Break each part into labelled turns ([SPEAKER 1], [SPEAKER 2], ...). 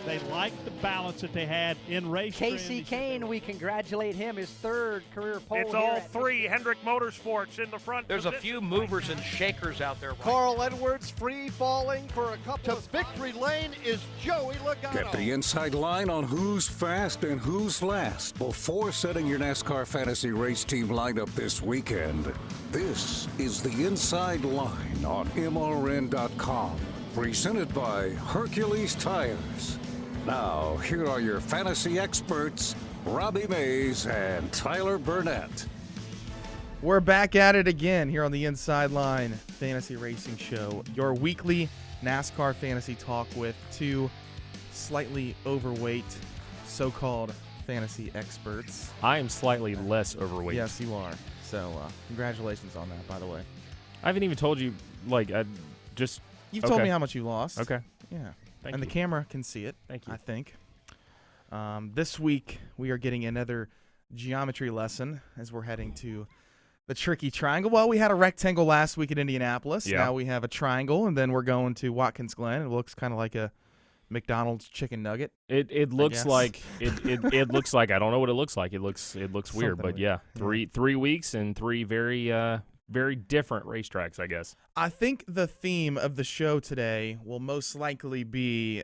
[SPEAKER 1] They liked the balance that they had in race.
[SPEAKER 2] Kasey Kahne, we congratulate him, his third career pole.
[SPEAKER 3] It's all three Hendrick Motorsports in the front.
[SPEAKER 4] There's a few movers and shakers out there.
[SPEAKER 5] Carl Edwards free falling for a couple. To victory lane is Joey Logano.
[SPEAKER 6] Get the inside line on who's fast and who's last before setting your NASCAR fantasy race team lineup this weekend. This is the Inside Line on MRN.com, presented by Hercules Tires. Now, here are your fantasy experts, Robbie Mays and Tyler Burnett.
[SPEAKER 7] We're back at it again here on the Inside Line Fantasy Racing Show, your weekly NASCAR fantasy talk with two slightly overweight so-called fantasy experts.
[SPEAKER 8] I am slightly less overweight.
[SPEAKER 7] Yes, you are. So, congratulations on that, by the way.
[SPEAKER 8] I haven't even told you,
[SPEAKER 7] You've told me how much you lost.
[SPEAKER 8] Okay.
[SPEAKER 7] Yeah.
[SPEAKER 8] Thank
[SPEAKER 7] and
[SPEAKER 8] you.
[SPEAKER 7] The camera can see it.
[SPEAKER 8] Thank you.
[SPEAKER 7] I think. This week, we are getting another geometry lesson as we're heading to the tricky triangle. Well, we had a rectangle last week at Indianapolis.
[SPEAKER 8] Yeah.
[SPEAKER 7] Now we have a triangle, and then we're going to Watkins Glen. It looks kind of like a McDonald's chicken nugget.
[SPEAKER 8] It looks like it looks like, I don't know what it looks like. It looks weird, but yeah, three weeks and three very different racetracks, I guess.
[SPEAKER 7] I think the theme of the show today will most likely be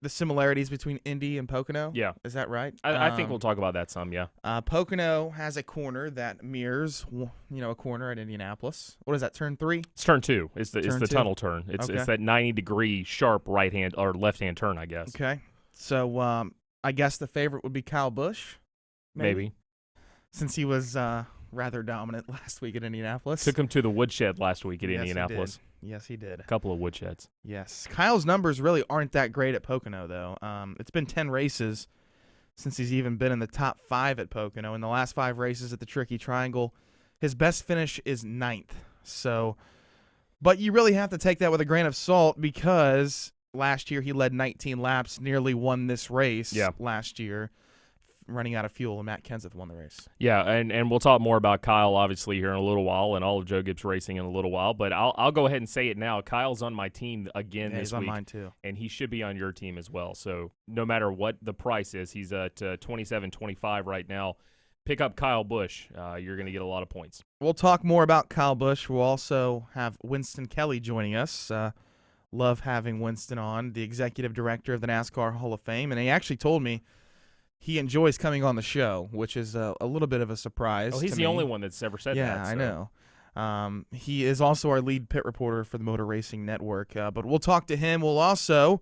[SPEAKER 7] the similarities between Indy and Pocono.
[SPEAKER 8] Yeah.
[SPEAKER 7] Is that right?
[SPEAKER 8] I think we'll talk about that some, yeah.
[SPEAKER 7] Pocono has a corner that mirrors, a corner at Indianapolis. What is that, turn 3?
[SPEAKER 8] It's turn 2. It's the
[SPEAKER 7] two?
[SPEAKER 8] tunnel turn. It's that 90-degree sharp right-hand or left-hand turn, I guess.
[SPEAKER 7] Okay. So I guess the favorite would be Kyle Busch.
[SPEAKER 8] Maybe.
[SPEAKER 7] Since he was rather dominant last week at Indianapolis.
[SPEAKER 8] Took him to the woodshed last week at Indianapolis.
[SPEAKER 7] Yes, he did.
[SPEAKER 8] A couple of woodsheds.
[SPEAKER 7] Yes. Kyle's numbers really aren't that great at Pocono, though. It's been 10 races since he's even been in the top 5 at Pocono. In the last 5 races at the Tricky Triangle, his best finish is 9th. So, but you really have to take that with a grain of salt because last year he led 19 laps, nearly won this race last year, running out of fuel, and Matt Kenseth won the race.
[SPEAKER 8] Yeah, and we'll talk more about Kyle, obviously, here in a little while, and all of Joe Gibbs Racing in a little while, but I'll go ahead and say it now. Kyle's on my team again this week.
[SPEAKER 7] He's on mine, too.
[SPEAKER 8] And he should be on your team as well, so no matter what the price is, he's at $27.25 right now. Pick up Kyle Busch. You're going to get a lot of points.
[SPEAKER 7] We'll talk more about Kyle Busch. We'll also have Winston Kelley joining us. Love having Winston on, the executive director of the NASCAR Hall of Fame, and he actually told me he enjoys coming on the show, which is a little bit of a surprise.
[SPEAKER 8] Oh, he's the only one that's ever said that.
[SPEAKER 7] Yeah, I know. He is also our lead pit reporter for the Motor Racing Network, but we'll talk to him. We'll also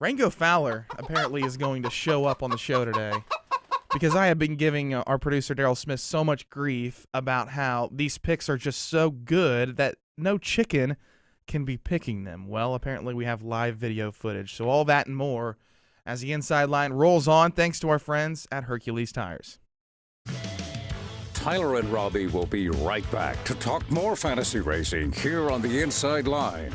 [SPEAKER 7] Rango Fowler apparently is going to show up on the show today because I have been giving our producer Daryl Smith so much grief about how these picks are just so good that no chicken can be picking them. Well, apparently we have live video footage, so all that and more as the Inside Line rolls on, thanks to our friends at Hercules Tires.
[SPEAKER 6] Tyler and Robbie will be right back to talk more fantasy racing here on the Inside Line.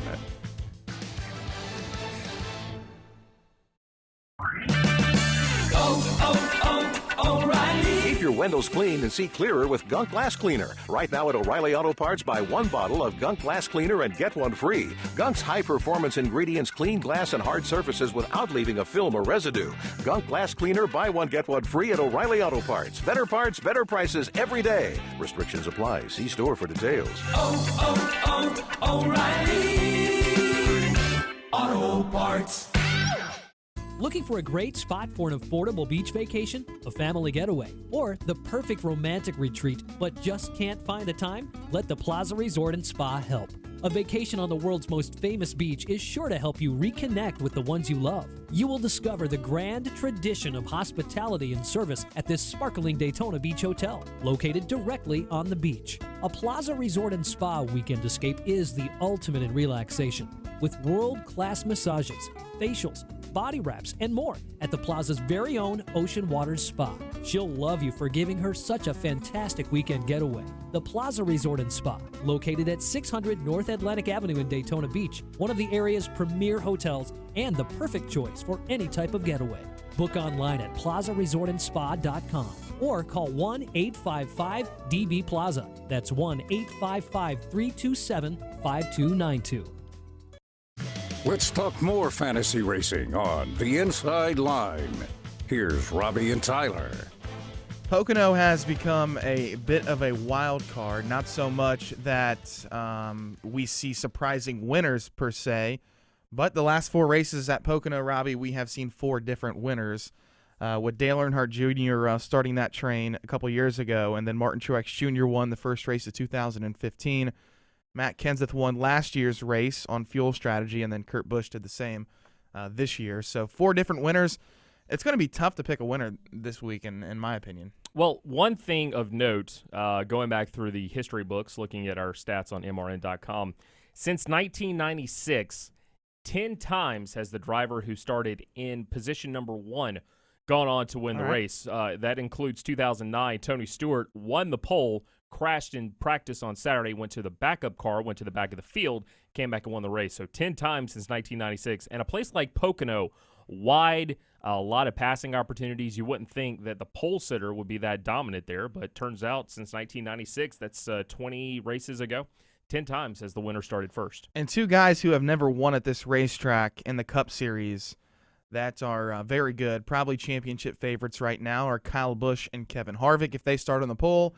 [SPEAKER 9] Keep your windows clean and see clearer with Gunk Glass Cleaner. Right now at O'Reilly Auto Parts, buy 1 bottle of Gunk Glass Cleaner and get 1 free. Gunk's high-performance ingredients clean glass and hard surfaces without leaving a film or residue. Gunk Glass Cleaner, buy 1, get 1 free at O'Reilly Auto Parts. Better parts, better prices every day. Restrictions apply. See store for details.
[SPEAKER 10] O'Reilly Auto Parts.
[SPEAKER 11] Looking for a great spot for an affordable beach vacation, a family getaway, or the perfect romantic retreat, but just can't find the time? Let the Plaza Resort and Spa help. A vacation on the world's most famous beach is sure to help you reconnect with the ones you love. You will discover the grand tradition of hospitality and service at this sparkling Daytona Beach Hotel, located directly on the beach. A Plaza Resort and Spa weekend escape is the ultimate in relaxation, with world-class massages, facials, body wraps, and more at the Plaza's very own Ocean Waters Spa. She'll love you for giving her such a fantastic weekend getaway. The Plaza Resort and Spa, located at 600 North Atlantic Avenue in Daytona Beach, one of the area's premier hotels and the perfect choice for any type of getaway. Book online at plazaresortandspa.com or call 1-855-DB-PLAZA. That's 1-855-327-5292.
[SPEAKER 6] Let's talk more fantasy racing on The Inside Line. Here's Robbie and Tyler.
[SPEAKER 7] Pocono has become a bit of a wild card, not so much that we see surprising winners per se, but the last 4 races at Pocono, Robbie, we have seen 4 different winners, with Dale Earnhardt Jr. Starting that train a couple years ago, and then Martin Truex Jr. won the first race of 2015. Matt Kenseth won last year's race on fuel strategy, and then Kurt Busch did the same this year. So 4 different winners. It's going to be tough to pick a winner this week, in my opinion.
[SPEAKER 8] Well, one thing of note, going back through the history books, looking at our stats on MRN.com, since 1996, 10 times has the driver who started in position number 1 gone on to win the race. That includes 2009. Tony Stewart won the pole, crashed in practice on Saturday, went to the backup car, went to the back of the field, came back and won the race. So 10 times since 1996. And a place like Pocono, wide, a lot of passing opportunities. You wouldn't think that the pole sitter would be that dominant there, but turns out since 1996, that's 20 races ago, 10 times has the winner started first.
[SPEAKER 7] And 2 guys who have never won at this racetrack in the Cup Series that are very good, probably championship favorites right now, are Kyle Busch and Kevin Harvick. If they start on the pole,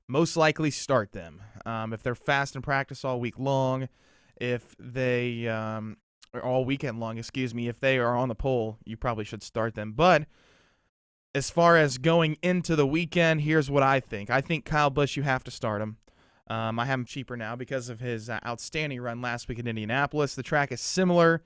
[SPEAKER 7] most likely start them. If they're fast in practice all week long, if they or all weekend long, excuse me, if they are on the pole, you probably should start them. But as far as going into the weekend, here's what I think. I think Kyle Busch, you have to start him. I have him cheaper now because of his outstanding run last week in Indianapolis. The track is similar,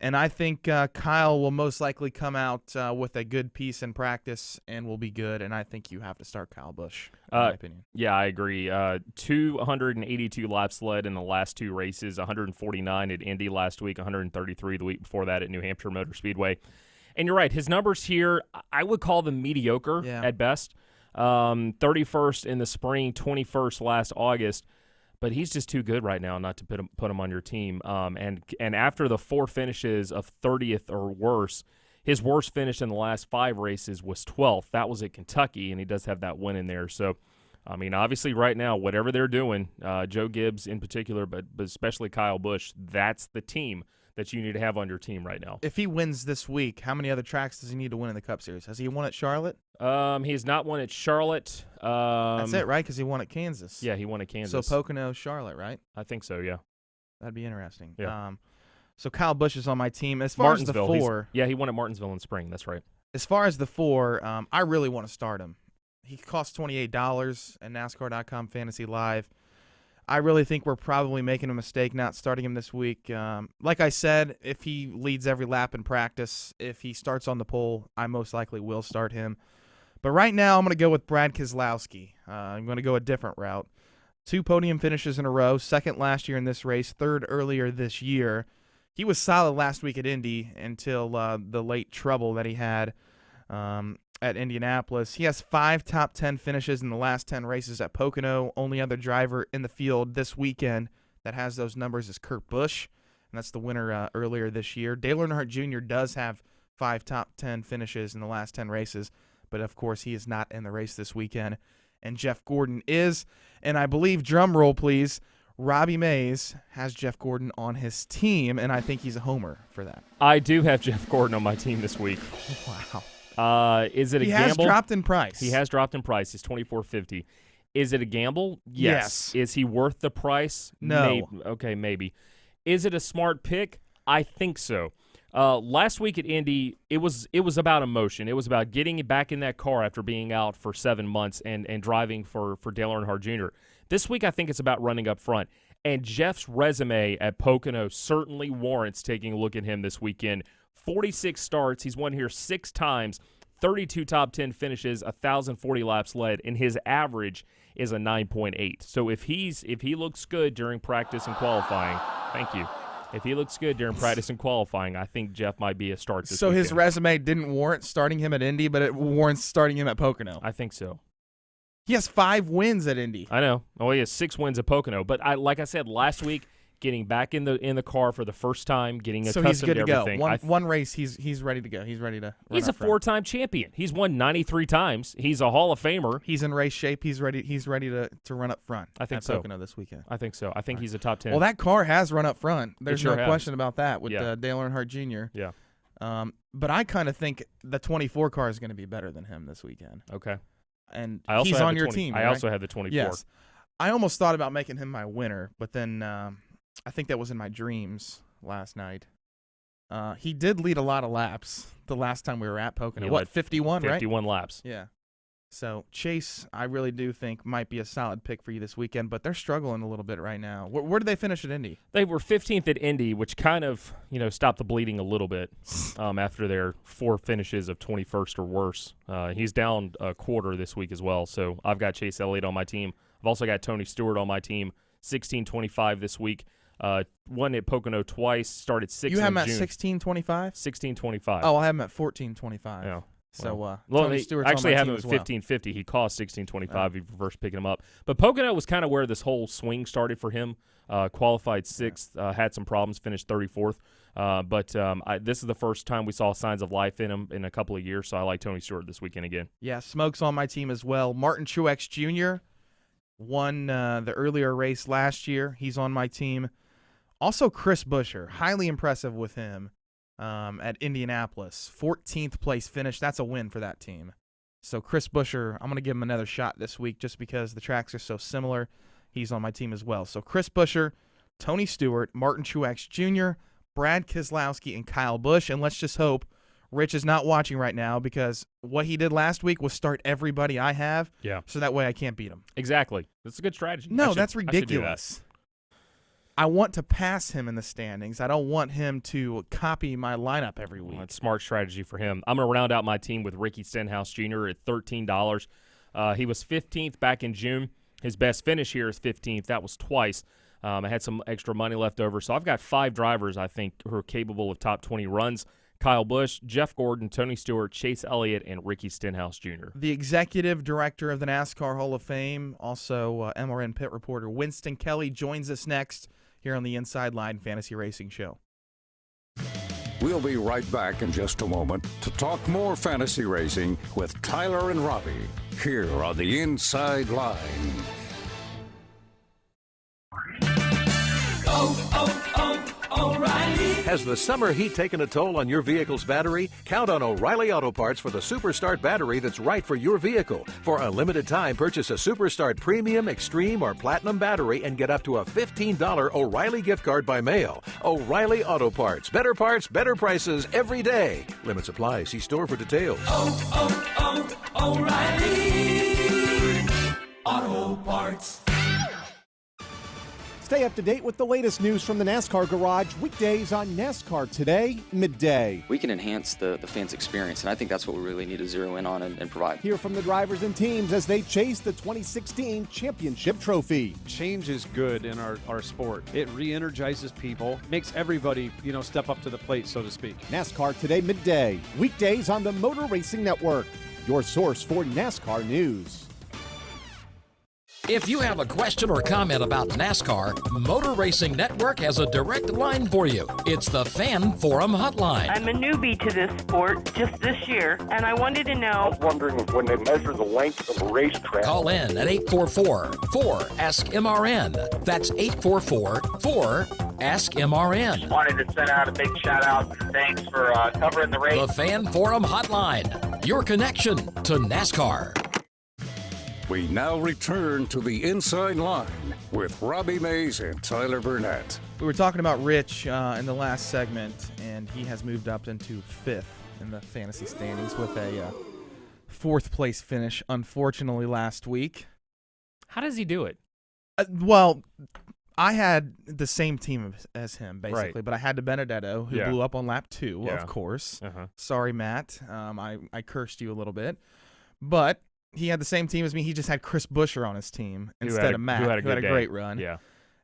[SPEAKER 7] and I think Kyle will most likely come out with a good piece in practice and will be good, and I think you have to start Kyle Busch, in my opinion.
[SPEAKER 8] Yeah, I agree. 282 laps led in the last 2 races, 149 at Indy last week, 133 the week before that at New Hampshire Motor Speedway. And you're right, his numbers here, I would call them mediocre at best. 31st in the spring, 21st last August. But he's just too good right now not to put him on your team. And after the 4 finishes of 30th or worse, his worst finish in the last 5 races was 12th. That was at Kentucky, and he does have that win in there. So, I mean, obviously right now, whatever they're doing, Joe Gibbs in particular, but especially Kyle Busch, that's the team that you need to have on your team right now.
[SPEAKER 7] If he wins this week, how many other tracks does he need to win in the Cup Series? Has he won at Charlotte?
[SPEAKER 8] He has not won at Charlotte.
[SPEAKER 7] That's it, right? Because he won at Kansas.
[SPEAKER 8] Yeah, he won at Kansas.
[SPEAKER 7] So Pocono, Charlotte, right?
[SPEAKER 8] I think so, yeah.
[SPEAKER 7] That'd be interesting.
[SPEAKER 8] Yeah.
[SPEAKER 7] So Kyle Busch is on my team. As far as the 4.
[SPEAKER 8] Yeah, he won at Martinsville in spring. That's right.
[SPEAKER 7] As far as the 4, I really want to start him. He costs $28 at NASCAR.com Fantasy Live. I really think we're probably making a mistake not starting him this week. Like I said, if he leads every lap in practice, if he starts on the pole, I most likely will start him. But right now, I'm going to go with Brad Keselowski. I'm going to go a different route. 2 podium finishes in a row, 2nd last year in this race, 3rd earlier this year. He was solid last week at Indy until the late trouble that he had at Indianapolis. He has 5 top 10 finishes in the last 10 races at Pocono. Only other driver in the field this weekend that has those numbers is Kurt Busch, and that's the winner earlier this year. Dale Earnhardt Jr. does have 5 top 10 finishes in the last 10 races, but of course he is not in the race this weekend, and Jeff Gordon is. And I believe, drum roll please, Robbie Mays has Jeff Gordon on his team, and I think he's a homer for that.
[SPEAKER 8] I do have Jeff Gordon on my team this week.
[SPEAKER 7] Wow.
[SPEAKER 8] Is it a gamble?
[SPEAKER 7] He has dropped in price.
[SPEAKER 8] He has dropped in price. He's $24.50. Is it a gamble? Yes. Is he worth the price?
[SPEAKER 7] No.
[SPEAKER 8] Okay, maybe. Is it a smart pick? I think so. Last week at Indy, it was about emotion. It was about getting back in that car after being out for 7 months and driving for Dale Earnhardt Jr. This week, I think it's about running up front. And Jeff's resume at Pocono certainly warrants taking a look at him this weekend. 46 starts. He's won here 6 times, 32 top 10 finishes, 1,040 laps led, and his average is a 9.8. So if he looks good during practice and qualifying, thank you. If he looks good during practice and qualifying, I think Jeff might be a start this weekend.
[SPEAKER 7] His resume didn't warrant starting him at Indy, but it warrants starting him at Pocono.
[SPEAKER 8] I think so.
[SPEAKER 7] He has 5 wins at Indy.
[SPEAKER 8] I know. Oh, he has 6 wins at Pocono. But like I said last week, getting back in the car for the first time, getting accustomed
[SPEAKER 7] he's good to
[SPEAKER 8] everything.
[SPEAKER 7] go. One race, he's ready to go. He's ready to run
[SPEAKER 8] He's a 4-time champion. He's won 93 times. He's a Hall of Famer.
[SPEAKER 7] He's in race shape. He's ready to run up front.
[SPEAKER 8] I think
[SPEAKER 7] at
[SPEAKER 8] so.
[SPEAKER 7] Pocono this weekend.
[SPEAKER 8] I think so. I think he's a top 10.
[SPEAKER 7] Well, that car has run up front. There's
[SPEAKER 8] sure
[SPEAKER 7] no
[SPEAKER 8] has.
[SPEAKER 7] question about that with Dale Earnhardt Jr.
[SPEAKER 8] Yeah.
[SPEAKER 7] But I kind of think the 24 car is going to be better than him this weekend.
[SPEAKER 8] Okay.
[SPEAKER 7] And
[SPEAKER 8] I also
[SPEAKER 7] he's
[SPEAKER 8] have
[SPEAKER 7] on
[SPEAKER 8] the
[SPEAKER 7] your
[SPEAKER 8] 20
[SPEAKER 7] team.
[SPEAKER 8] I
[SPEAKER 7] right?
[SPEAKER 8] also have the 24.
[SPEAKER 7] Yes. I almost thought about making him my winner, but then I think that was in my dreams last night. He did lead a lot of laps the last time we were at Pocono. What, 51, right?
[SPEAKER 8] 51 laps.
[SPEAKER 7] Yeah. So Chase, I really do think might be a solid pick for you this weekend, but they're struggling a little bit right now. Where did they finish at Indy?
[SPEAKER 8] They were 15th at Indy, which kind of stopped the bleeding a little bit after their 4 finishes of 21st or worse. He's down a quarter this week as well. So I've got Chase Elliott on my team. I've also got Tony Stewart on my team. 16-25 this week. Won at Pocono twice. Started 6th in June.
[SPEAKER 7] You have him at 16-25?
[SPEAKER 8] 16-25.
[SPEAKER 7] Oh, I have him at 14-25.
[SPEAKER 8] Yeah.
[SPEAKER 7] So
[SPEAKER 8] Tony
[SPEAKER 7] Stewart's
[SPEAKER 8] actually
[SPEAKER 7] on my
[SPEAKER 8] have
[SPEAKER 7] team
[SPEAKER 8] him
[SPEAKER 7] as
[SPEAKER 8] at
[SPEAKER 7] well.
[SPEAKER 8] 15-50. He cost 16-25. He reversed picking him up. But Pocono was kind of where this whole swing started for him. Qualified 6th, had some problems, finished 34th. But this is the first time we saw signs of life in him in a couple of years, so I like Tony Stewart this weekend again.
[SPEAKER 7] Yeah, Smoke's on my team as well. Martin Truex Jr. won the earlier race last year. He's on my team. Also, Chris Buescher, highly impressive with him at Indianapolis. 14th place finish. That's a win for that team. So Chris Buescher, I'm going to give him another shot this week just because the tracks are so similar. He's on my team as well. So Chris Buescher, Tony Stewart, Martin Truex Jr., Brad Keselowski, and Kyle Busch. And let's just hope Rich is not watching right now because what he did last week was start everybody I have.
[SPEAKER 8] Yeah.
[SPEAKER 7] So that way I can't beat him.
[SPEAKER 8] Exactly. That's a good strategy.
[SPEAKER 7] No, that's ridiculous. I want to pass him in the standings. I don't want him to copy my lineup every week.
[SPEAKER 8] Well, that's smart strategy for him. I'm going to round out my team with Ricky Stenhouse Jr. at $13. He was 15th back in June. His best finish here is 15th. That was twice. I had some extra money left over. So I've got 5 drivers, I think, who are capable of top 20 runs. Kyle Busch, Jeff Gordon, Tony Stewart, Chase Elliott, and Ricky Stenhouse Jr.
[SPEAKER 7] The executive director of the NASCAR Hall of Fame, also MRN pit reporter Winston Kelley, joins us next here on the Inside Line Fantasy Racing Show.
[SPEAKER 6] We'll be right back in just a moment to talk more fantasy racing with Tyler and Robbie here on the Inside Line.
[SPEAKER 10] O'Reilly.
[SPEAKER 9] Has the summer heat taken a toll on your vehicle's battery? Count on O'Reilly Auto Parts for the Superstart battery that's right for your vehicle. For a limited time, purchase a Superstart Premium, Extreme, or Platinum battery and get up to a $15 O'Reilly gift card by mail. O'Reilly Auto Parts. Better prices every day. Limits apply. See store for details.
[SPEAKER 10] O'Reilly Auto Parts.
[SPEAKER 12] Stay up to date with the latest news from the NASCAR Garage weekdays on NASCAR Today, midday.
[SPEAKER 13] We can enhance the fans' experience, and I think that's what we really need to zero in on and provide.
[SPEAKER 12] Hear from the drivers and teams as they chase the 2016 championship trophy.
[SPEAKER 14] Change is good in our sport. It re-energizes people, makes everybody, step up to the plate, so to speak.
[SPEAKER 12] NASCAR Today, midday, weekdays on the Motor Racing Network, your source for NASCAR news.
[SPEAKER 15] If you have a question or comment about NASCAR, Motor Racing Network has a direct line for you. It's the Fan Forum Hotline.
[SPEAKER 16] I'm a newbie to this sport just this year, and I wanted to know.
[SPEAKER 17] I was wondering if when they measure the length of a racetrack.
[SPEAKER 15] Call in at 844-4-ASK-MRN. That's 844-4-ASK-MRN.
[SPEAKER 18] Wanted to send out a big shout out and thanks for covering the race.
[SPEAKER 15] The Fan Forum Hotline, your connection to NASCAR.
[SPEAKER 6] We now return to the Inside Line with Robbie Mays and Tyler Burnett.
[SPEAKER 7] We were talking about Rich in the last segment, and he has moved up into 5th in the fantasy standings with a 4th place finish, unfortunately, last week.
[SPEAKER 8] How does he do it?
[SPEAKER 7] Well, I had the same team as him, basically,
[SPEAKER 8] Right.
[SPEAKER 7] but I had the Benedetto, who blew up on lap 2, of course. Sorry, Matt. I cursed you a little bit. But he had the same team as me. He just had Chris Buescher on his team instead of Matt, who had a great run.
[SPEAKER 8] Yeah.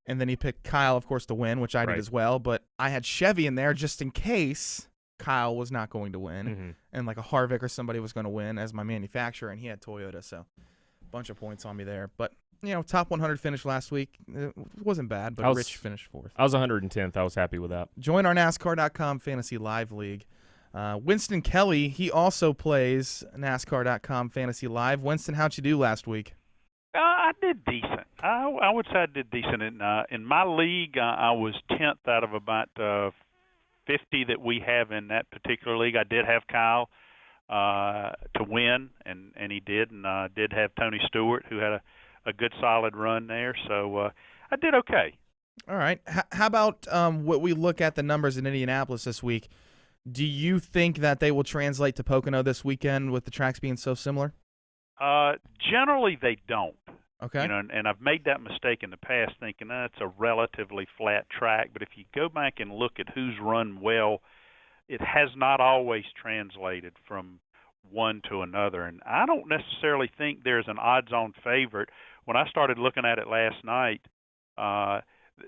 [SPEAKER 7] And then he picked Kyle, of course, to win, which I did as well. But I had Chevy in there just in case Kyle was not going to win. And like a Harvick or somebody was going to win as my manufacturer, and he had Toyota. So a bunch of points on me there. But top 100 finish last week. It wasn't bad, but Rich finished 4th.
[SPEAKER 8] I was 110th. I was happy with that.
[SPEAKER 7] Join our NASCAR.com Fantasy Live League. Winston Kelley, he also plays NASCAR.com Fantasy Live. Winston, how'd you do last week?
[SPEAKER 19] I did decent. I would say I did decent. In my league, I was 10th out of about 50 that we have in that particular league. I did have Kyle to win, and he did, and I did have Tony Stewart, who had a good solid run there. So I did okay.
[SPEAKER 7] All right. How about what we look at the numbers in Indianapolis this week? Do you think that they will translate to Pocono this weekend with the tracks being so similar?
[SPEAKER 19] Generally, they don't.
[SPEAKER 7] Okay.
[SPEAKER 19] And I've made that mistake in the past, thinking it's a relatively flat track. But if you go back and look at who's run well, it has not always translated from one to another. And I don't necessarily think there's an odds-on favorite. When I started looking at it last night,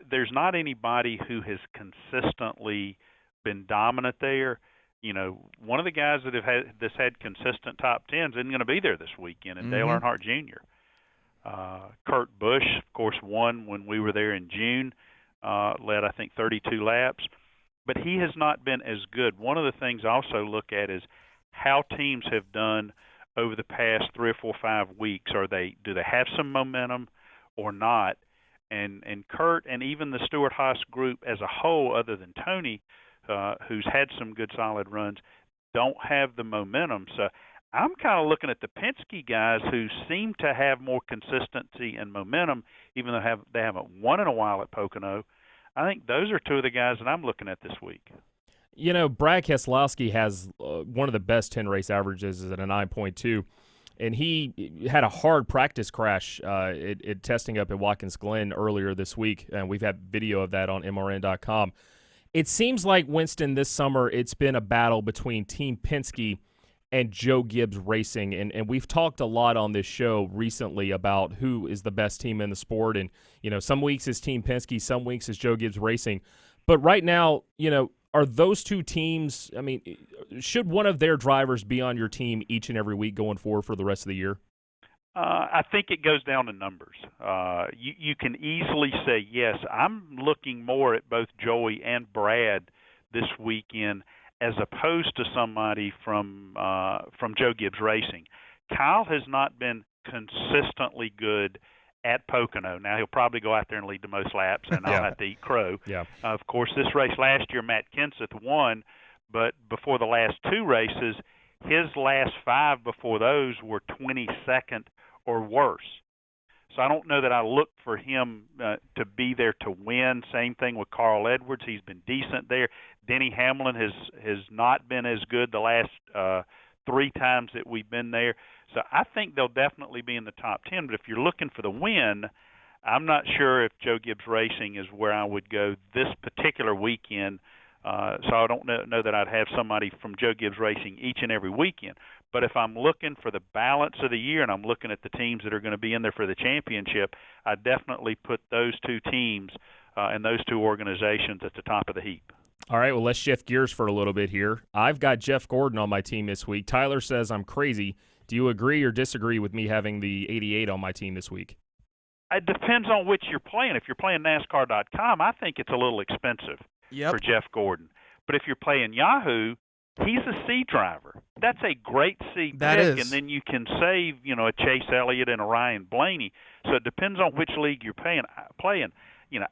[SPEAKER 19] there's not anybody who has consistently been dominant there. One of the guys that had consistent top 10s isn't going to be there this weekend, and Dale Earnhardt Jr. Kurt Busch, of course, won when we were there in June, led, I think, 32 laps. But he has not been as good. One of the things I also look at is how teams have done over the past 3 or 4 or 5 weeks. Do they have some momentum or not? And Kurt and even the Stewart-Haas group as a whole, other than Tony, who's had some good solid runs, don't have the momentum. So I'm kind of looking at the Penske guys who seem to have more consistency and momentum, even though they haven't won in a while at Pocono. I think those are 2 of the guys that I'm looking at this week.
[SPEAKER 8] Brad Keselowski has one of the best 10-race averages at a 9.2, and he had a hard practice crash at testing up at Watkins Glen earlier this week, and we've had video of that on MRN.com. It seems like, Winston, this summer it's been a battle between Team Penske and Joe Gibbs Racing, and we've talked a lot on this show recently about who is the best team in the sport, and some weeks is Team Penske, some weeks is Joe Gibbs Racing. But right now, are those 2 teams, should one of their drivers be on your team each and every week going forward for the rest of the year?
[SPEAKER 19] I think it goes down to numbers. You can easily say, yes, I'm looking more at both Joey and Brad this weekend as opposed to somebody from Joe Gibbs Racing. Kyle has not been consistently good at Pocono. Now, he'll probably go out there and lead the most laps, and I'll have to eat crow.
[SPEAKER 8] Yeah.
[SPEAKER 19] Of course, this race last year, Matt Kenseth won, but before the last 2 races, his last 5 before those were 22nd or worse. So I don't know that I look for him to be there to win. Same thing with Carl Edwards. He's been decent there. Denny Hamlin has not been as good the last 3 times that we've been there. So I think they'll definitely be in the top 10. But if you're looking for the win, I'm not sure if Joe Gibbs Racing is where I would go this particular weekend. So I don't know that I'd have somebody from Joe Gibbs Racing each and every weekend. But if I'm looking for the balance of the year and I'm looking at the teams that are going to be in there for the championship, I definitely put those 2 teams and those 2 organizations at the top of the heap.
[SPEAKER 8] All right, well, let's shift gears for a little bit here. I've got Jeff Gordon on my team this week. Tyler says I'm crazy. Do you agree or disagree with me having the 88 on my team this week?
[SPEAKER 19] It depends on which you're playing. If you're playing NASCAR.com, I think it's a little expensive for Jeff Gordon. But if you're playing Yahoo, he's a C driver. That's a great C pick, and then you can save, a Chase Elliott and a Ryan Blaney. So it depends on which league you're playing.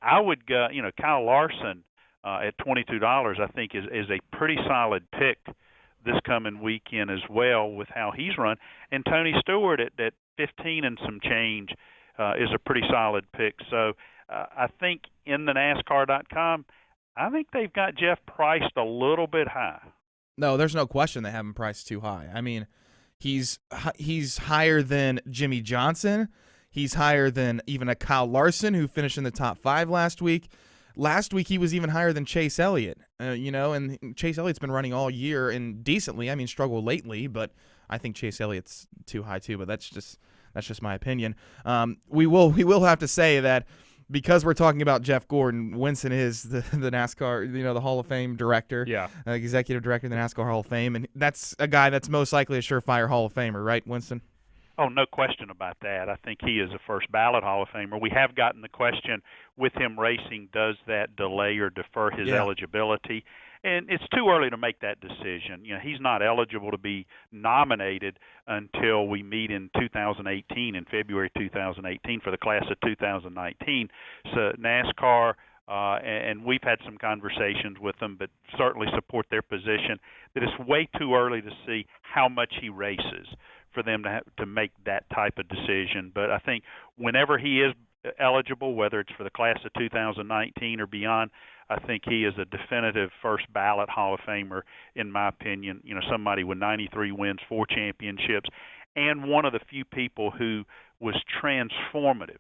[SPEAKER 19] I would go, Kyle Larson at $22, I think is a pretty solid pick this coming weekend as well with how he's run. And Tony Stewart at 15 and some change is a pretty solid pick. So I think in the NASCAR.com, I think they've got Jeff priced a little bit high.
[SPEAKER 7] No, there's no question they have him priced too high. I mean, he's higher than Jimmie Johnson. He's higher than even a Kyle Larson, who finished in the top 5 last week. Last week, he was even higher than Chase Elliott, and Chase Elliott's been running all year and decently. I mean, struggled lately, but I think Chase Elliott's too high too, but that's just my opinion. We will have to say that because we're talking about Jeff Gordon, Winston is the NASCAR, the Hall of Fame director, executive director of the NASCAR Hall of Fame, and that's a guy that's most likely a surefire Hall of Famer, right, Winston?
[SPEAKER 19] Oh, no question about that. I think he is a first ballot Hall of Famer. We have gotten the question with him racing, does that delay or defer his eligibility? And it's too early to make that decision. You know, he's not eligible to be nominated until we meet in 2018, in February 2018, for the class of 2019. So NASCAR, and we've had some conversations with them, but certainly support their position that it's way too early to see how much he races for them to make that type of decision. But I think whenever he is eligible, whether it's for the class of 2019 or beyond, I think he is a definitive first ballot Hall of Famer, in my opinion. You know, somebody with 93 wins, 4 championships, and one of the few people who was transformative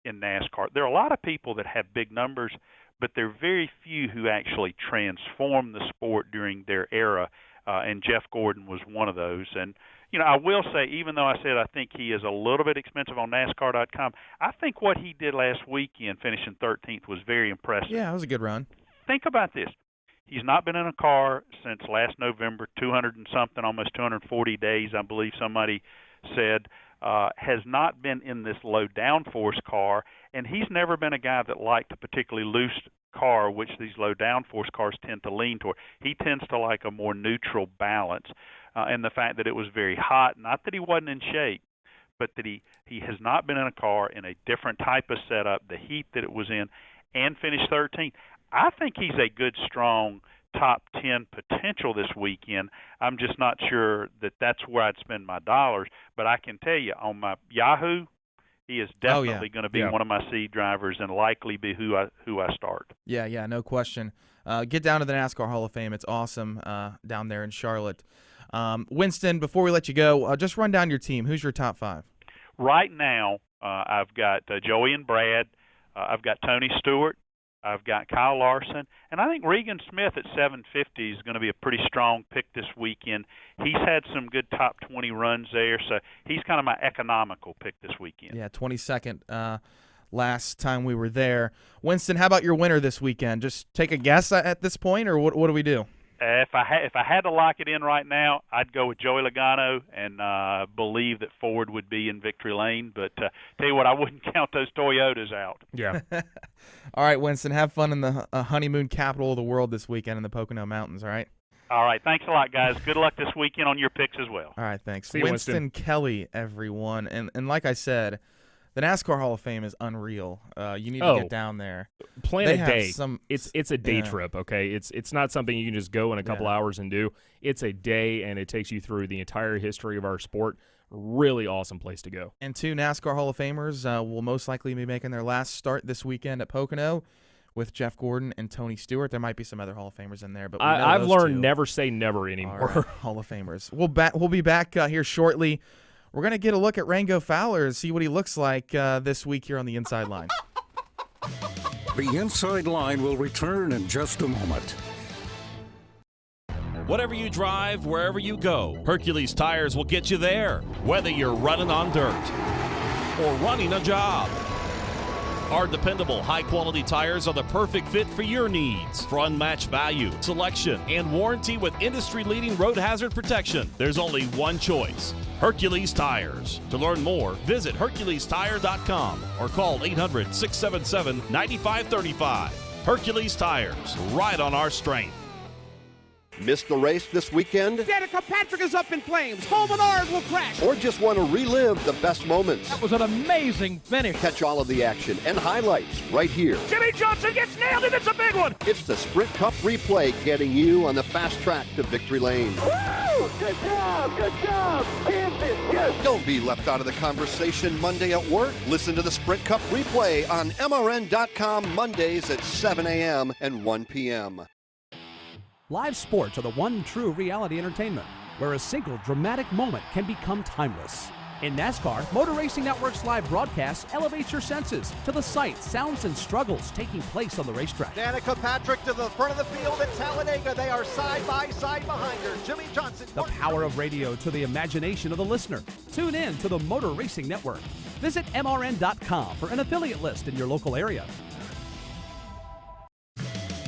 [SPEAKER 19] in NASCAR. There are a lot of people that have big numbers, but there are very few who actually transformed the sport during their era, and Jeff Gordon was one of those. And you know, I will say, even though I said I think he is a little bit expensive on NASCAR.com, I think what he did last weekend, finishing 13th, was very impressive.
[SPEAKER 7] Yeah, it was a good run.
[SPEAKER 19] Think about this. He's not been in a car since last November, 200 and something, almost 240 days, I believe somebody said, has not been in this low downforce car, and he's never been a guy that liked a particularly loose car, which these low downforce cars tend to lean toward. He tends to like a more neutral balance. And the fact that it was very hot, not that he wasn't in shape, but that he has not been in a car in a different type of setup, the heat that it was in, and finished 13th. I think he's a good, strong top 10 potential this weekend. I'm just not sure that that's where I'd spend my dollars. But I can tell you, on my Yahoo, he is definitely going to be one of my seed drivers and likely be who I start.
[SPEAKER 7] Yeah, no question. Get down to the NASCAR Hall of Fame. It's awesome down there in Charlotte. Winston, before we let you go, just run down your team. Who's your top 5?
[SPEAKER 19] Right now, I've got Joey and Brad. I've got Tony Stewart. I've got Kyle Larson. And I think Regan Smith at 750 is going to be a pretty strong pick this weekend. He's had some good top 20 runs there, so he's kind of my economical pick this weekend.
[SPEAKER 7] Yeah, 22nd last time we were there. Winston, how about your winner this weekend? Just take a guess at this point, or what do we do?
[SPEAKER 19] If I had to lock it in right now, I'd go with Joey Logano and believe that Ford would be in victory lane. But tell you what, I wouldn't count those Toyotas out.
[SPEAKER 8] Yeah.
[SPEAKER 7] All right, Winston, have fun in the honeymoon capital of the world this weekend in the Pocono Mountains, all right?
[SPEAKER 19] All right, thanks a lot, guys. Good luck this weekend on your picks as well.
[SPEAKER 7] All right, thanks.
[SPEAKER 8] See you,
[SPEAKER 7] Winston Kelley, everyone. And like I said, the NASCAR Hall of Fame is unreal. You need to get down there.
[SPEAKER 8] Plan a day. It's a day trip, okay? It's not something you can just go in a couple hours and do. It's a day, and it takes you through the entire history of our sport. Really awesome place to go.
[SPEAKER 7] And 2 NASCAR Hall of Famers will most likely be making their last start this weekend at Pocono with Jeff Gordon and Tony Stewart. There might be some other Hall of Famers in there, but
[SPEAKER 8] I've learned never say never anymore.
[SPEAKER 7] Hall of Famers. We'll be back here shortly. We're going to get a look at Rango Fowler and see what he looks like this week here on the Inside Line.
[SPEAKER 6] The Inside Line will return in just a moment.
[SPEAKER 20] Whatever you drive, wherever you go, Hercules Tires will get you there, whether you're running on dirt or running a job. Our dependable, high-quality tires are the perfect fit for your needs. For unmatched value, selection, and warranty with industry-leading road hazard protection, there's only one choice: Hercules Tires. To learn more, visit HerculesTire.com or call 800-677-9535. Hercules Tires, ride on our strength.
[SPEAKER 5] Missed the race this weekend?
[SPEAKER 21] Danica Patrick is up in flames. Paul Menard will crash.
[SPEAKER 5] Or just want to relive the best moments?
[SPEAKER 21] That was an amazing finish.
[SPEAKER 5] Catch all of the action and highlights right here.
[SPEAKER 3] Jimmie Johnson gets nailed, and it's a big one.
[SPEAKER 5] It's the Sprint Cup replay getting you on the fast track to victory lane.
[SPEAKER 21] Woo! Good job, good job. Kansas, yes.
[SPEAKER 5] Don't be left out of the conversation Monday at work. Listen to the Sprint Cup replay on MRN.com Mondays at 7 a.m. and 1 p.m.
[SPEAKER 22] Live sports are the one true reality entertainment, where a single dramatic moment can become timeless. In NASCAR, Motor Racing Network's live broadcasts elevates your senses to the sights, sounds, and struggles taking place on the racetrack.
[SPEAKER 2] Danica Patrick to the front of the field at Talladega. They are side by side behind her. Jimmie Johnson.
[SPEAKER 22] The power of radio to the imagination of the listener. Tune in to the Motor Racing Network. Visit MRN.com for an affiliate list in your local area.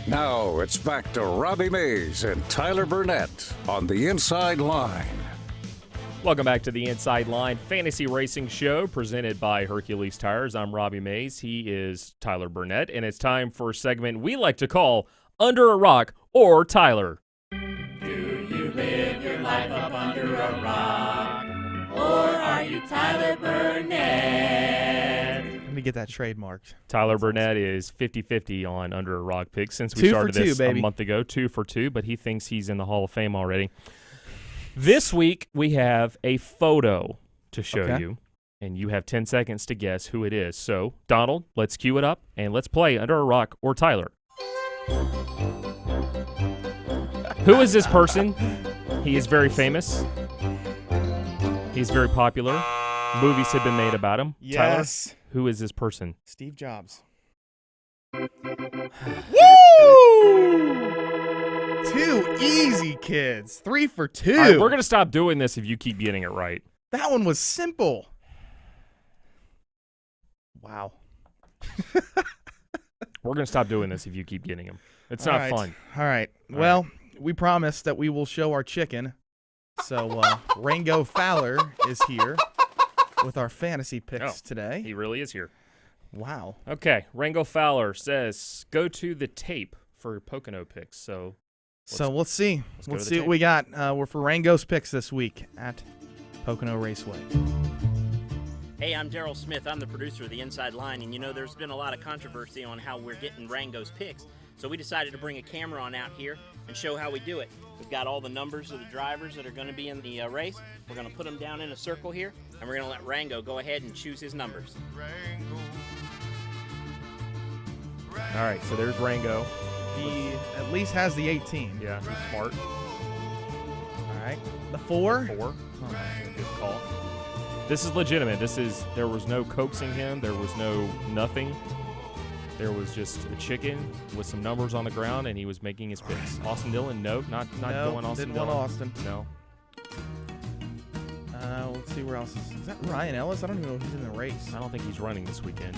[SPEAKER 6] Now it's back to Robbie Mays and Tyler Burnett on the Inside Line.
[SPEAKER 8] Welcome back to the Inside Line Fantasy Racing Show presented by Hercules Tires. I'm Robbie Mays. He is Tyler Burnett, and it's time for a segment we like to call Under a Rock or Tyler.
[SPEAKER 10] Do you live your life up under a rock? Or are you Tyler Burnett?
[SPEAKER 7] Let me get that trademarked.
[SPEAKER 8] Tyler Burnett is 50-50 on Under a Rock picks since we
[SPEAKER 7] 2
[SPEAKER 8] started
[SPEAKER 7] for 2,
[SPEAKER 8] this
[SPEAKER 7] baby.
[SPEAKER 8] a month ago. 2 for 2, but he thinks he's in the Hall of Fame already. This week, we have a photo to show you, and you have 10 seconds to guess who it is. So, Donald, let's cue it up, and let's play Under a Rock or Tyler. Who is this person? He is very famous. He's very popular. Movies have been made about him.
[SPEAKER 7] Yes.
[SPEAKER 8] Tyler, who is this person?
[SPEAKER 7] Steve Jobs. Woo! 2 easy, kids. 3 for 2.
[SPEAKER 8] All right, we're going to stop doing this if you keep getting it right.
[SPEAKER 7] That one was simple. Wow.
[SPEAKER 8] We're going to stop doing this if you keep getting them. It's
[SPEAKER 7] All
[SPEAKER 8] not
[SPEAKER 7] right.
[SPEAKER 8] fun.
[SPEAKER 7] All right. Well, we promised that we will show our chicken. So, Rango Fowler is here with our fantasy picks today.
[SPEAKER 8] He really is here.
[SPEAKER 7] Wow.
[SPEAKER 8] Okay. Rango Fowler says, go to the tape for Pocono picks. So
[SPEAKER 7] let's see.
[SPEAKER 8] go
[SPEAKER 7] Let's
[SPEAKER 8] to the
[SPEAKER 7] see what
[SPEAKER 8] tape.
[SPEAKER 7] we got. We're for Rango's picks this week at Pocono Raceway.
[SPEAKER 1] Hey, I'm Daryl Smith. I'm the producer of The Inside Line, and you know there's been a lot of controversy on how we're getting Rango's picks. So we decided to bring a camera on out here and show how we do it. We've got all the numbers of the drivers that are going to be in the race. We're going to put them down in a circle here, and we're going to let Rango go ahead and choose his numbers.
[SPEAKER 7] All right, so there's Rango. He at least has the 18.
[SPEAKER 8] Yeah, he's smart.
[SPEAKER 7] All right. The 4?
[SPEAKER 8] 4.
[SPEAKER 7] Oh,
[SPEAKER 8] Good call. This is legitimate. There was no coaxing him. There was no nothing. There was just a chicken with some numbers on the ground, and he was making his picks. Austin Dillon, no, not going Austin
[SPEAKER 7] didn't
[SPEAKER 8] Dillon.
[SPEAKER 7] want Austin.
[SPEAKER 8] No.
[SPEAKER 7] Let's see where else is that Ryan Ellis? I don't even know if he's in the race.
[SPEAKER 8] I don't think he's running this weekend.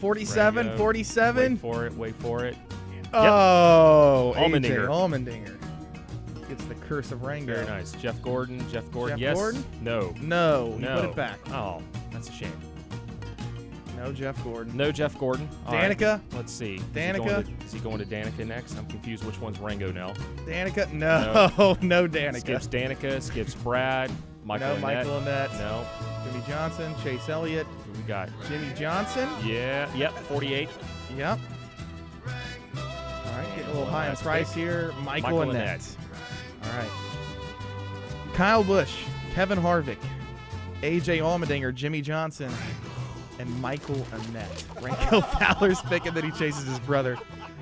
[SPEAKER 7] 47,
[SPEAKER 8] Rango.
[SPEAKER 7] 47.
[SPEAKER 8] Wait for it.
[SPEAKER 7] Oh,
[SPEAKER 8] Yep.
[SPEAKER 7] AJ Allmendinger gets the curse of Rango.
[SPEAKER 8] Very nice. Jeff Gordon,
[SPEAKER 7] Jeff
[SPEAKER 8] yes.
[SPEAKER 7] Gordon?
[SPEAKER 8] No.
[SPEAKER 7] No, he put it back.
[SPEAKER 8] Oh, that's a shame.
[SPEAKER 7] No Jeff Gordon.
[SPEAKER 8] No Jeff Gordon. All right.
[SPEAKER 7] Danica?
[SPEAKER 8] Let's see.
[SPEAKER 7] Danica?
[SPEAKER 8] Is he going to Danica next? I'm confused which one's Rango now.
[SPEAKER 7] Danica? No, no Danica.
[SPEAKER 8] Skips Danica, skips Brad, Michael
[SPEAKER 7] No,
[SPEAKER 8] Annett.
[SPEAKER 7] Michael Annett.
[SPEAKER 8] No.
[SPEAKER 7] Jimmy Johnson, Chase Elliott.
[SPEAKER 8] Who we got?
[SPEAKER 7] Jimmy Johnson.
[SPEAKER 8] Yeah, yep, 48.
[SPEAKER 7] Yep. All right, getting a little high in
[SPEAKER 8] Last
[SPEAKER 7] price
[SPEAKER 8] pick.
[SPEAKER 7] here. Michael
[SPEAKER 8] Michael
[SPEAKER 7] Annett. All right. Kyle Busch, Kevin Harvick, AJ Allmendinger, Jimmy Johnson, and Michael Annett. Rango Fowler's picking that he chases his brother.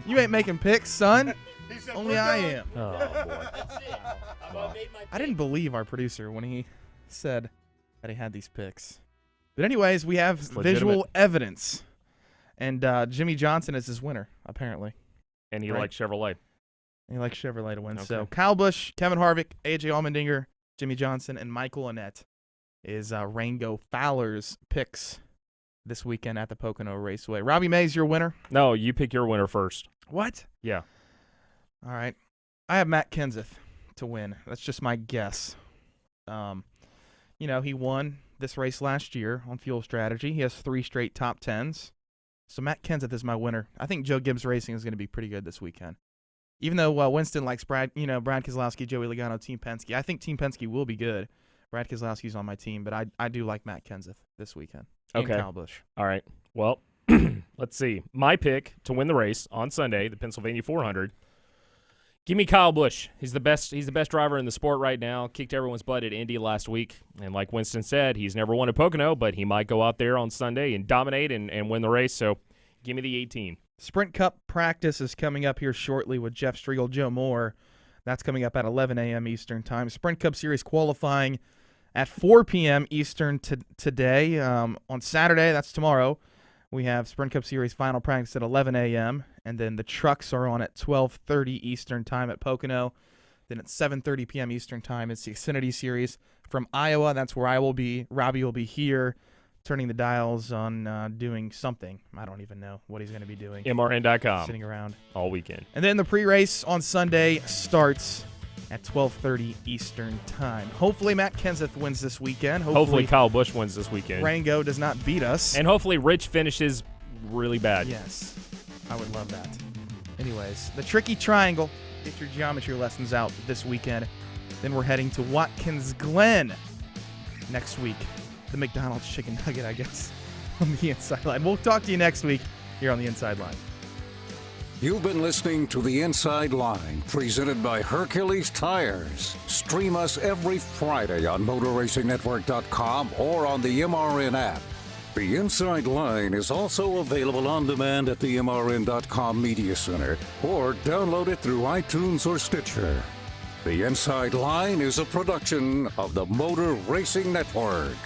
[SPEAKER 7] You ain't making picks, son. Only I am.
[SPEAKER 8] Oh, boy.
[SPEAKER 7] I didn't believe our producer when he said that he had these picks. But anyways, we have visual evidence. And Jimmy Johnson is his winner, apparently.
[SPEAKER 8] And he likes Chevrolet.
[SPEAKER 7] He likes Chevrolet to win.
[SPEAKER 8] Okay.
[SPEAKER 7] So Kyle Busch, Kevin Harvick, AJ Allmendinger, Jimmy Johnson, and Michael Annett is Rango Fowler's picks this weekend at the Pocono Raceway. Robbie Mays, your winner?
[SPEAKER 8] No, you pick your winner first.
[SPEAKER 7] What?
[SPEAKER 8] Yeah.
[SPEAKER 7] All right. I have Matt Kenseth to win. That's just my guess. You know, he won this race last year on Fuel Strategy. He has 3 straight top 10s. So Matt Kenseth is my winner. I think Joe Gibbs Racing is going to be pretty good this weekend. Even though Winston likes Brad Keselowski, Joey Logano, Team Penske. I think Team Penske will be good. Brad Keselowski's on my team, but I do like Matt Kenseth this weekend. And
[SPEAKER 8] Okay.
[SPEAKER 7] Kyle Busch.
[SPEAKER 8] All right. Well, let's see. My pick to win the race on Sunday, the Pennsylvania 400. Give me Kyle Busch. He's the best driver in the sport right now. Kicked everyone's butt at Indy last week. And like Winston said, he's never won at Pocono, but he might go out there on Sunday and dominate and win the race. So give me the 18.
[SPEAKER 7] Sprint Cup practice is coming up here shortly with Jeff Striegel, Joe Moore. That's coming up at 11 a.m. Eastern Time. Sprint Cup Series qualifying at 4 p.m. Eastern today. On Saturday, that's tomorrow, we have Sprint Cup Series final practice at 11 a.m., and then the trucks are on at 12:30 Eastern Time at Pocono. Then at 7:30 p.m. Eastern Time, it's the Xfinity Series from Iowa. That's where I will be. Robbie will be here, turning the dials on doing something. I don't even know what he's going to be doing.
[SPEAKER 8] MRN.com.
[SPEAKER 7] Sitting around.
[SPEAKER 8] All weekend.
[SPEAKER 7] And then the pre-race on Sunday starts at 12:30 Eastern Time. Hopefully Matt Kenseth wins this weekend.
[SPEAKER 8] Hopefully Kyle Busch wins this weekend.
[SPEAKER 7] Rango does not beat us.
[SPEAKER 8] And hopefully Rich finishes really bad.
[SPEAKER 7] Yes, I would love that. Anyways, the Tricky Triangle. Get your geometry lessons out this weekend. Then we're heading to Watkins Glen next week. The McDonald's chicken nugget, I guess, on the Inside Line. We'll talk to you next week here on the Inside Line.
[SPEAKER 6] You've been listening to The Inside Line, presented by Hercules Tires. Stream us every Friday on MotorRacingNetwork.com or on the MRN app. The Inside Line is also available on demand at the MRN.com Media Center, or download it through iTunes or Stitcher. The Inside Line is a production of the Motor Racing Network.